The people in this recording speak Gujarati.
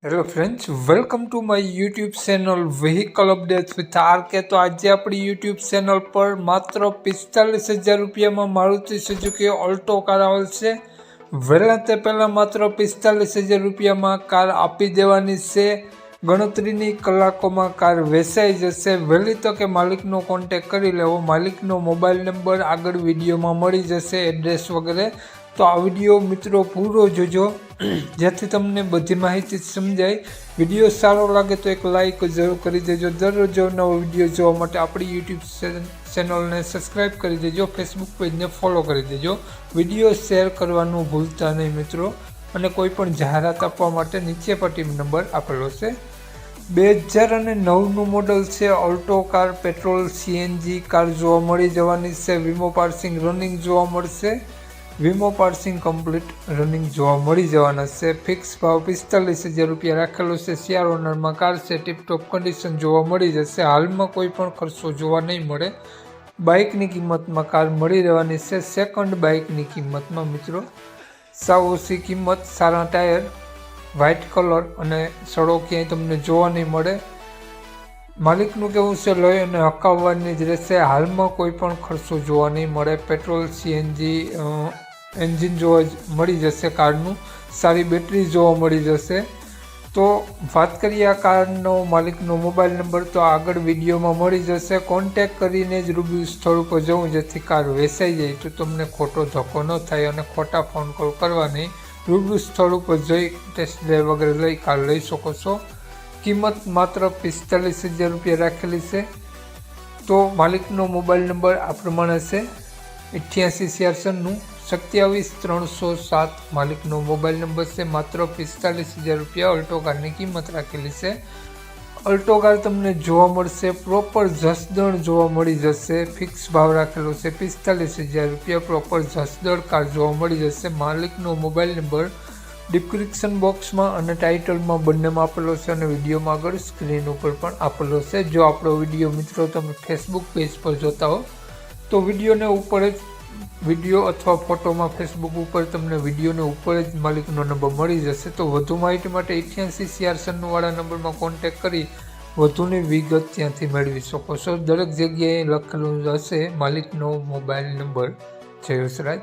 Hello friends, welcome to my YouTube channel vehicle updates with RK. તો આજે આપણી યુટ્યુબ ચેનલ પર માત્ર 45,000 રૂપિયામાં મારુતિ સુઝુકી ઓલ્ટો કાર આવેલ છે। વહેલા તે પહેલાં માત્ર 45,000 રૂપિયામાં કાર આપી દેવાની છે। ગણતરીની કલાકોમાં કાર વેચાઈ જશે। વહેલી તકે માલિકનો કોન્ટેક કરી લેવો। માલિકનો મોબાઈલ નંબર આગળ વિડીયોમાં મળી જશે, એડ્રેસ વગેરે। તો આ વિડીયો મિત્રો પૂરો જોજો જેથી તમને બધી માહિતી સમજાય। વિડીયો સારો લાગે તો એક લાઈક જરૂર કરી દેજો। દરરોજ નવો વિડીયો જોવા માટે આપણી યુટ્યુબ ચેનલને સબસ્ક્રાઈબ કરી દેજો, ફેસબુક પેજને ફોલો કરી દેજો। વિડીયો શેર કરવાનું ભૂલતા નહીં મિત્રો। અને કોઈ પણ જાહેરાત આપવા માટે નીચે પર ટીમ નંબર આપેલો છે। 2009નું મોડલ છે Alto car, petrol CNG car જોવા મળી જવાની છે। વીમો પાર્સિંગ રનિંગ જોવા મળશે। વીમો પાર્સિંગ કમ્પ્લીટ રનિંગ જોવા મળી જવાના છે। ફિક્સ ભાવ 45,000 રૂપિયા રાખેલો છે। 4 ઓનરમાં કાર છે, ટીપટોપ કન્ડિશન જોવા મળી જશે। હાલમાં કોઈ પણ ખર્ચો જોવા નહીં મળે। બાઇકની કિંમતમાં કાર મળી રહેવાની છે। સેકન્ડ બાઇકની કિંમતમાં મિત્રો સાવ ઓછી કિંમત, સારા ટાયર, વ્હાઇટ કલર અને સડો ક્યાંય તમને જોવા નહીં મળે। માલિકનું કહેવું છે લઈ અને હકાવવાની જ રહેશે। હાલમાં કોઈ પણ ખર્ચો જોવા નહીં મળે। પેટ્રોલ CNG એન્જિન જોવા મળી જશે કારનું, સારી બેટરી જોવા મળી જશે। તો વાત કરીએ આ કારનો માલિકનો મોબાઈલ નંબર તો આગળ વિડીયોમાં મળી જશે। કોન્ટેક કરીને જ રૂબરૂ સ્થળ ઉપર જવું જેથી કાર વેચાઈ જાય તો તમને ખોટો ધક્કો ન થાય અને ખોટા ફોન કોલ કરવા નહીં। રૂબરૂ સ્થળ ઉપર જઈ ટેસ્ટ ડ્રાઈવ વગેરે લઈ કાર લઈ શકો છો। કિંમત માત્ર 45,000 રૂપિયા રાખેલી છે। તો માલિકનો મોબાઈલ નંબર આ પ્રમાણે છે 88 497 307 માલિકનો મોબાઈલ નંબર છે। માત્ર 45,000 રૂપિયા ઓલ્ટો કારની કિંમત રાખેલી છે। ઓલ્ટો કાર તમને જોવા મળશે, પ્રોપર જસદણ જોવા મળી જશે। ફિક્સ ભાવ રાખેલો છે 45,000 રૂપિયા, પ્રોપર જસદણ કાર જોવા મળી જશે। માલિકનો મોબાઈલ નંબર ડિસ્ક્રિપ્શન બોક્સમાં અને ટાઇટલમાં બંનેમાં આપેલો છે અને વિડીયોમાં આગળ સ્ક્રીન ઉપર પણ આપેલો છે। જો આપણો વિડીયો મિત્રો તમે ફેસબુક પેજ પર જોતા હો તો વિડીયોને ઉપર જ વિડીયો અથવા ફોટોમાં ફેસબુક ઉપર તમને વિડીયોને ઉપર જ માલિકનો નંબર મળી જશે। તો વધુ માહિતી માટે 88 496 વાળા નંબરમાં કોન્ટેક કરી વધુની વિગત ત્યાંથી મેળવી શકો છો। દરેક જગ્યાએ લખેલું હશે માલિકનો મોબાઈલ નંબર। જય વસરાજ।